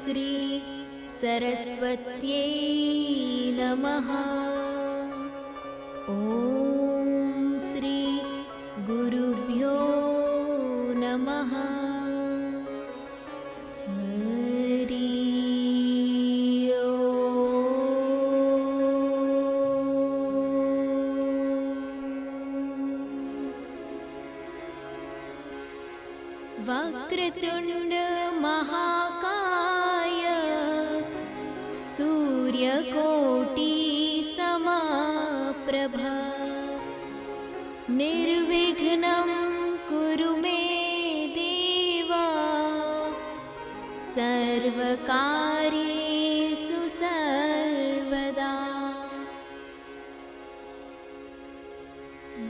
श्री सरस्वत्यै नमः। ॐ श्री गुरुभ्यो नमः। हरि वक्रतुंड महाकाय सूर्यकोटि समप्रभ निर्विघ्नं कुरु मे देव सर्वकार्येषु सर्वदा।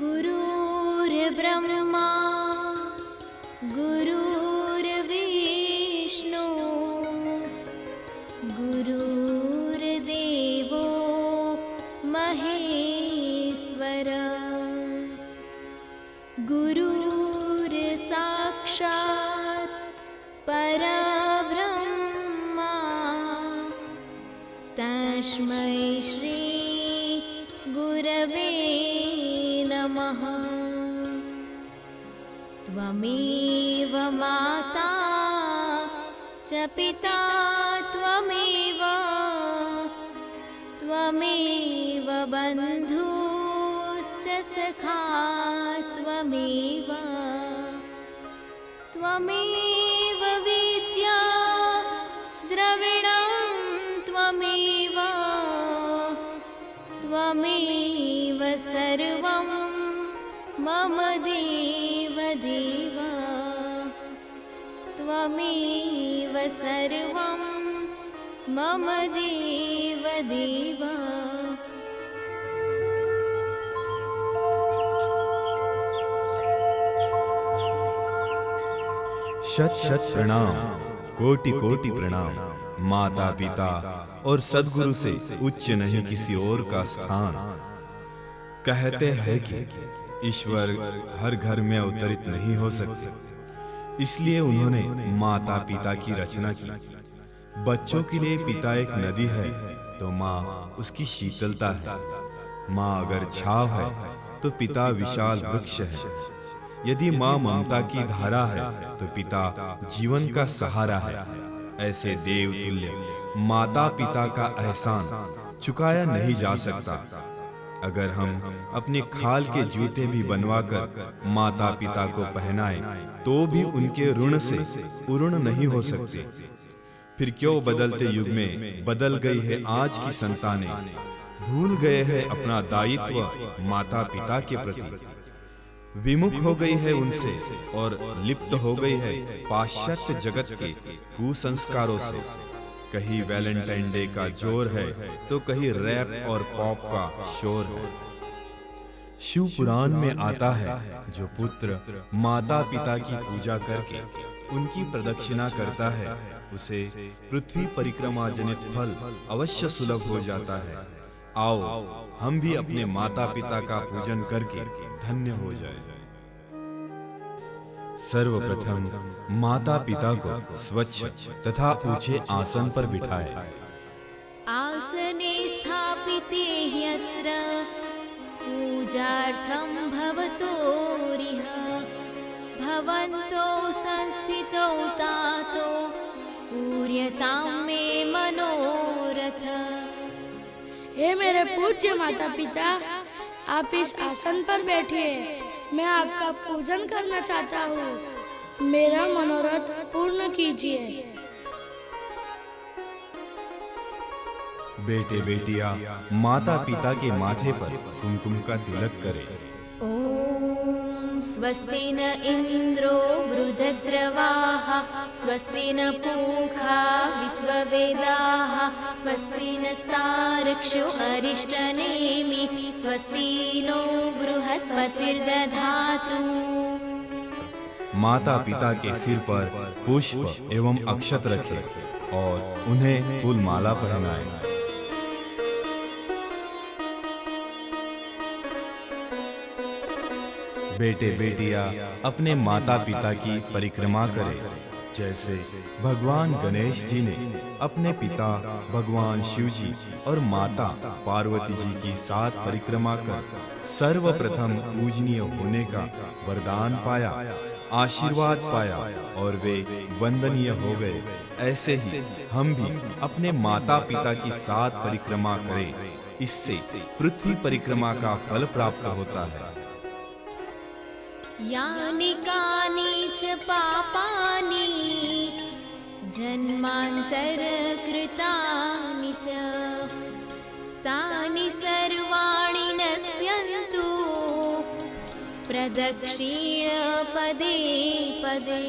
गुरुर्ब्रह्मा गुरुर्विष्णु गुरुर्देवो महेश्वर गुरुर्साक्षात् परब्रह्मा तस्मै श्री गुरवे नमः। त्वमेव माता च पिता त्वमेव बन्धुश्च सखा त्वमेव विद्या द्रविणं त्वमेव सर्वं मम देव त्वमेव सर्वं मम देव। शत शत प्रणाम, कोटि कोटि प्रणाम। माता पिता और सद्गुरु से उच्च नहीं किसी और का स्थान। कहते हैं कि ईश्वर हर घर में अवतरित नहीं हो सकते, इसलिए उन्होंने माता पिता की रचना की। बच्चों के लिए पिता एक नदी है तो माँ उसकी शीतलता है। माँ अगर छाव है तो पिता विशाल वृक्ष है। यदि माँ ममता की धारा है तो पिता जीवन का सहारा है। ऐसे देवतुल्य माता पिता का एहसान चुकाया नहीं जा सकता। अगर हम अपने खाल के जूते भी बनवाकर माता पिता को पहनाएं तो भी उनके ऋण से उऋण नहीं हो सकते। फिर क्यों बदलते युग में बदल गई है आज की संतानें। भूल गए हैं अपना दायित्व माता पिता के प्रति। विमुख हो गई है उनसे और लिप्त हो गई है पाश्चात्य जगत के कुसंस्कारों से। कहीं वैलेंटाइन डे का जोर है तो कहीं रैप और पॉप का शोर है। शिव पुराण में आता है जो पुत्र माता पिता की पूजा करके उनकी प्रदक्षिणा करता है उसे पृथ्वी परिक्रमा जनित फल अवश्य सुलभ हो जाता है। आओ हम भी अपने माता पिता का पूजन करके धन्य हो जाए। सर्वप्रथम माता पिता को स्वच्छ तथा ऊंचे आसन पर बिठाएं। आसने स्थापिते ह्यत्र पूजार्थं भवतोरिह भवन्तो संस्थितौ तातो पूर्यतां मे मनोरथ। हे मेरे पूज्य माता पिता, आप इस आसन पर बैठिए। मैं आपका पूजन करना चाहता हूँ। मेरा मनोरथ पूर्ण कीजिए। बेटे बेटियां माता पिता के माथे पर कुमकुम का तिलक करें। ॐ स्वस्ति न इन्द्रो वृद्धस्रवाः स्वस्ति न पूषा विश्ववेदाः स्वस्ति नस्तार्क्ष्यो अरिष्टनेमिः स्वस्ति नो बृहस्पतिर्दधातु। माता पिता के सिर पर पुष्प एवं अक्षत रखें और उन्हें फूल माला पहनाएं। बेटे बेटियां अपने माता पिता की परिक्रमा करें। जैसे भगवान गणेश जी ने अपने पिता भगवान शिव जी और माता पार्वती जी की 7 परिक्रमा कर सर्वप्रथम पूजनीय होने का वरदान पाया, आशीर्वाद पाया और वे वंदनीय हो गए, ऐसे ही हम भी अपने माता पिता की 7 परिक्रमा करें। इससे पृथ्वी परिक्रमा का फल प्राप्त होता है। यानि कानि च पापानि जन्मांतर कृतानि च तानि सर्वाणि नश्यन्तु प्रदक्षिण पदे पदे।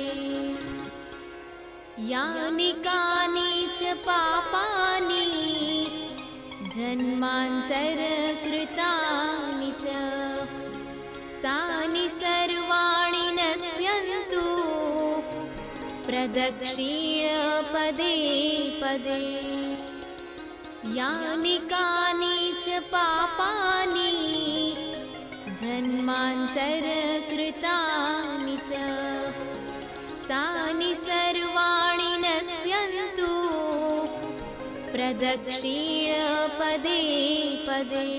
यानि कानि च पापानि जन्मांतर कृतानि च तानि सर्वाणि नश्यन्तु प्रदक्षिण पदे पदे। यानि कानि च पापानि जन्मांतर कृतानि च तानि सर्वाणि नश्यन्तु प्रदक्षिण पदे पदे।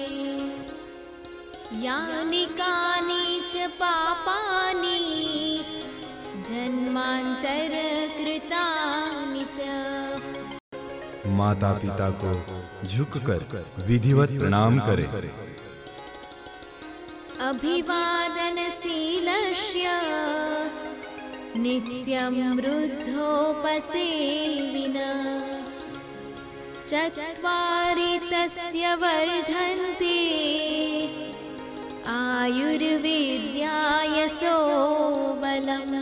यानि कानि च पापानि जन्मांतर कृतानि च। माता पिता को झुककर विधिवत प्रणाम करें। अभिवादनशीलस्य नित्यं वृद्धोपसेविनः चत्वारि तस्य वर्धन्ते आयुर्विद्यायसो बलम्।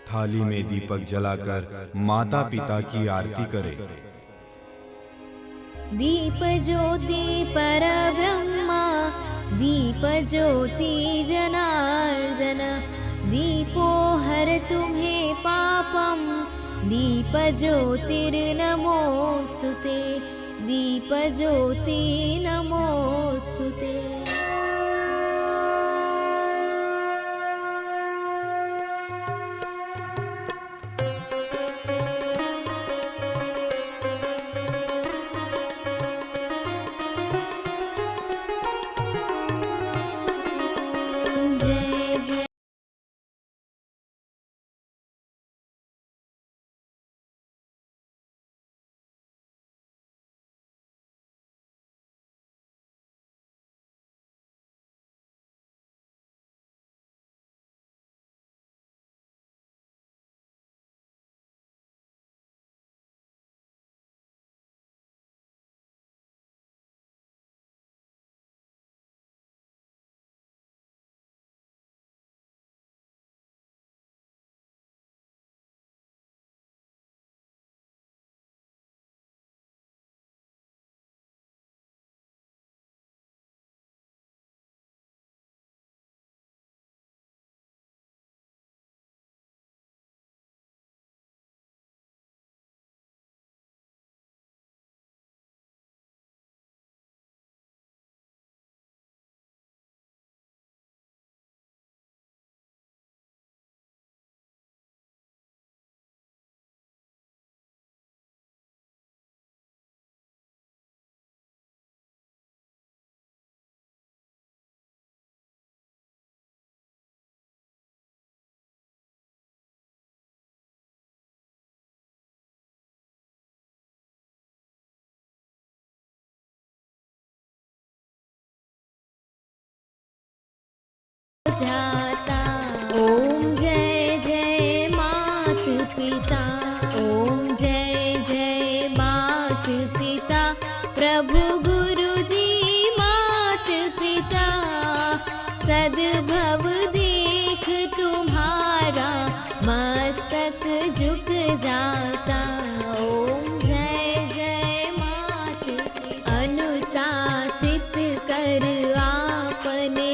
थाली में दीपक जलाकर माता पिता की आरती करें। दीप ज्योति परब्रह्म दीप ज्योति जनार्दन दीपो हर तुम्हें पापम दीप ज्योतिर्नमोस्तुते दीप ज्योति नमोस्तुते। जाता ओम जय जय मात पिता ओम जय जय मात पिता प्रभु गुरु जी मात पिता सद्भव देख तुम्हारा मस्तक झुक जाता ओम जय जय मात पिता। अनुशासित कर आपने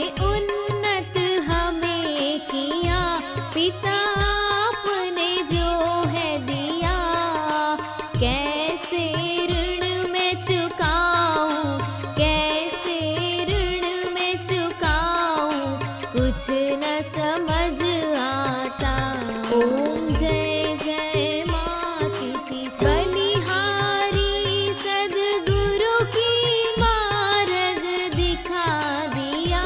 पिता आपने जो है दिया कैसे ऋण में चुकाऊं कैसे ऋण में चुकाऊं कुछ न समझ आता। ओम जय जय माता पिता, बलिहारी सद्गुरु की मार्ग दिखा दिया।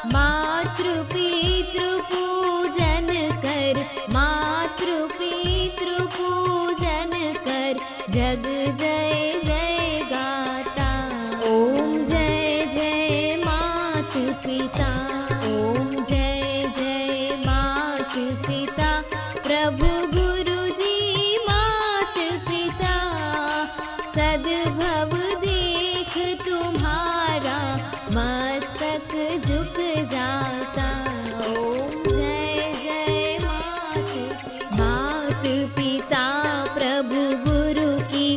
मातृ पितृ पूजन कर, मातृ पितृ पूजन कर, जग जय जय गाता। ओम जय जय माता पिता, ओम जय जय माता पिता, प्रभु गुरु जी माता पिता। सद्भव देख तुम्हारा मस्तक झुक जाता। ओम जय जय माता पिता, प्रभु गुरु की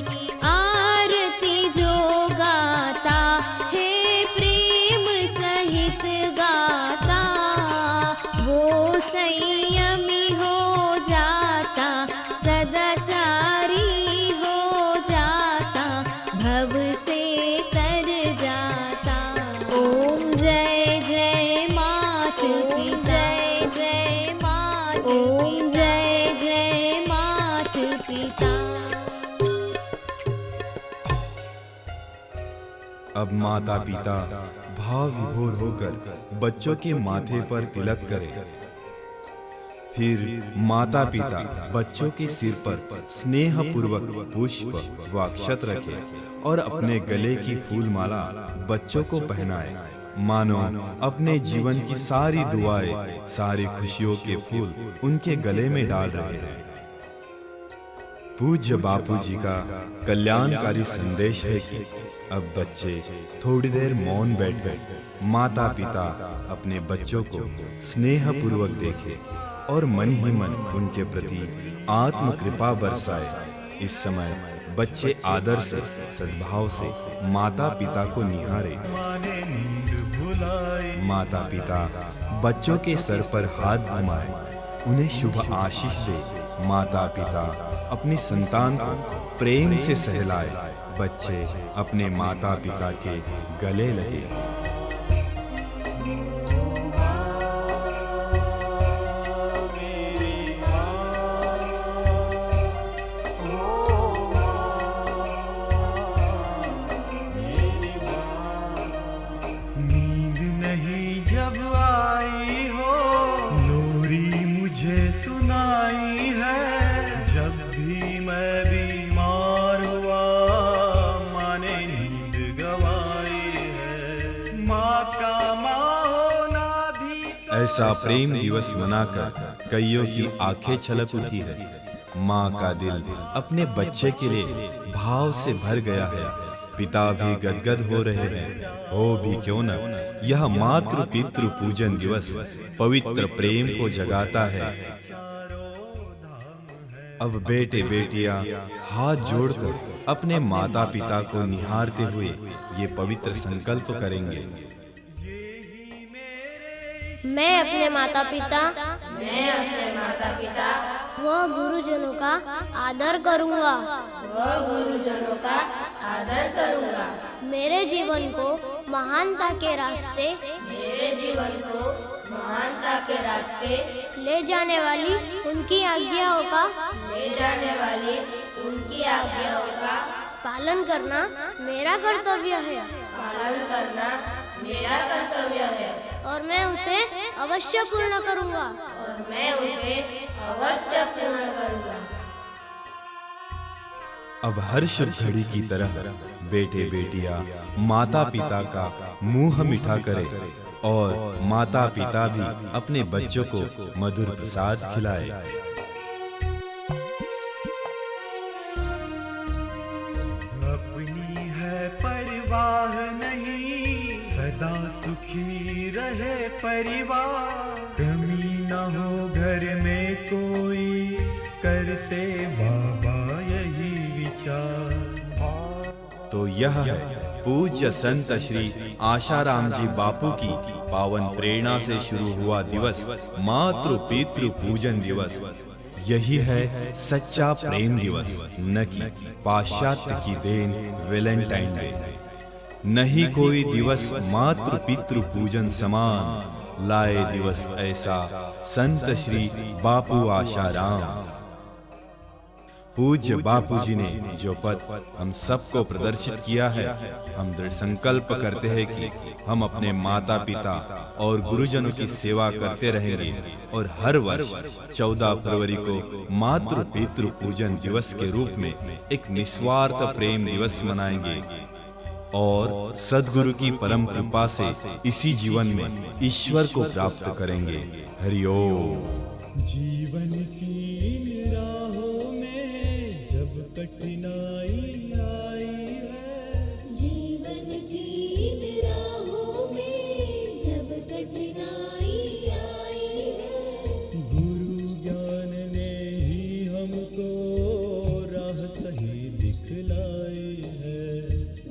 आरती जो गाता है प्रेम सहित गाता। वो संयमी हो जाता, सदाचारी हो जाता, भव से तर जाता। ओम जय जय माता पिता, जय जय माता, ओम जय जय माता पिता। अब माता पिता भाव विभोर होकर बच्चों के माथे पर तिलक करें। फिर माता पिता बच्चों के सिर पर स्नेह पूर्वक पुष्प व अक्षत रखें और अपने गले की फूल माला बच्चों को पहनाए, मानो अपने जीवन की सारी दुआएं, सारी खुशियों के फूल उनके गले में डाल रहे हैं। पूज्य बापू जी का कल्याणकारी संदेश है कि अब बच्चे थोड़ी देर मौन बैठकर माता पिता अपने बच्चों को स्नेह पूर्वक देखें और मन ही मन उनके प्रति आत्म कृपा बरसाए। इस समय बच्चे आदर से, सद्भाव से माता पिता को निहारे। माता पिता बच्चों के सर पर हाथ घुमाए, उन्हें शुभ आशीष दे। माता पिता अपनी संतान को प्रेम से सहलाए। बच्चे अपने माता पिता के गले लगे। नींद नहीं जब आई हो, लोरी मुझे सुनाई है। जब भी मैं बीमार हुआ, माँ ने नींद गवाई है। माँ का माँ होना भी ऐसा प्रेम दिवस मनाकर कईयों की आंखें छलक उठी है। माँ का दिल अपने बच्चे के लिए भाव से भर गया है। पिता भी गदगद हो रहे हैं। हो भी क्यों न, यह मातृ पितृ पूजन दिवस पवित्र प्रेम को जगाता है। अब बेटे बेटियां हाथ जोड़कर अपने माता पिता को निहारते हुए ये पवित्र संकल्प करेंगे। मैं अपने माता पिता व गुरुजनों का आदर करूंगा। मेरे जीवन को महानता के रास्ते ले जाने वाली उनकी आज्ञाओं का पालन करना मेरा कर्तव्य है। और मैं उसे अवश्य पूर्ण करूंगा। अब हर शुभ घड़ी की तरह बेटे बेटियां माता पिता का मुंह मीठा करें और माता पिता भी अपने बच्चों को मधुर प्रसाद खिलाए। अपनी है परवाह नहीं, सदा सुखी रहे परिवार। कमी न हो घर में कोई, करते बाबा यही विचार। तो यह है पूज्य संत श्री आशाराम जी बापू की पावन प्रेरणा से शुरू हुआ दिवस मातृ पितृ पूजन दिवस। यही है सच्चा प्रेम दिवस, न कि पाश्चात्य की देन वैलेंटाइन डे। नहीं कोई दिवस मातृ पितृ पूजन समान, लाए दिवस ऐसा संत श्री बापू आशाराम। पूज्य बापू जी ने जो पद हम सबको प्रदर्शित किया है, हम दृढ़ संकल्प करते हैं कि हम अपने माता पिता और गुरुजनों की सेवा करते रहेंगे और हर वर्ष 14 फरवरी को मातृ पितृ पूजन दिवस के रूप में एक निस्वार्थ प्रेम दिवस मनाएंगे और सद्गुरु की परम कृपा से इसी जीवन में ईश्वर को प्राप्त करेंगे। हरि ओम। जीवन की राहों में जब कठिनाई आई है, जीवन की राहों में जब कठिनाई आई है, गुरु ज्ञान ने ही हमको राह सही दिखलाई है।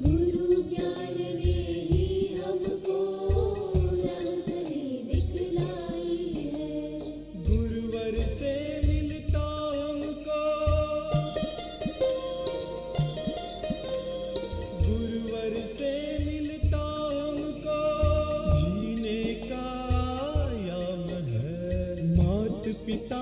गुरु ज्ञान ने ही हमको राह सही दिखलाई है। गुरुवर से मिलता हमको, गुरुवर से मिलता हमको जीने का आयाम है। मात पिता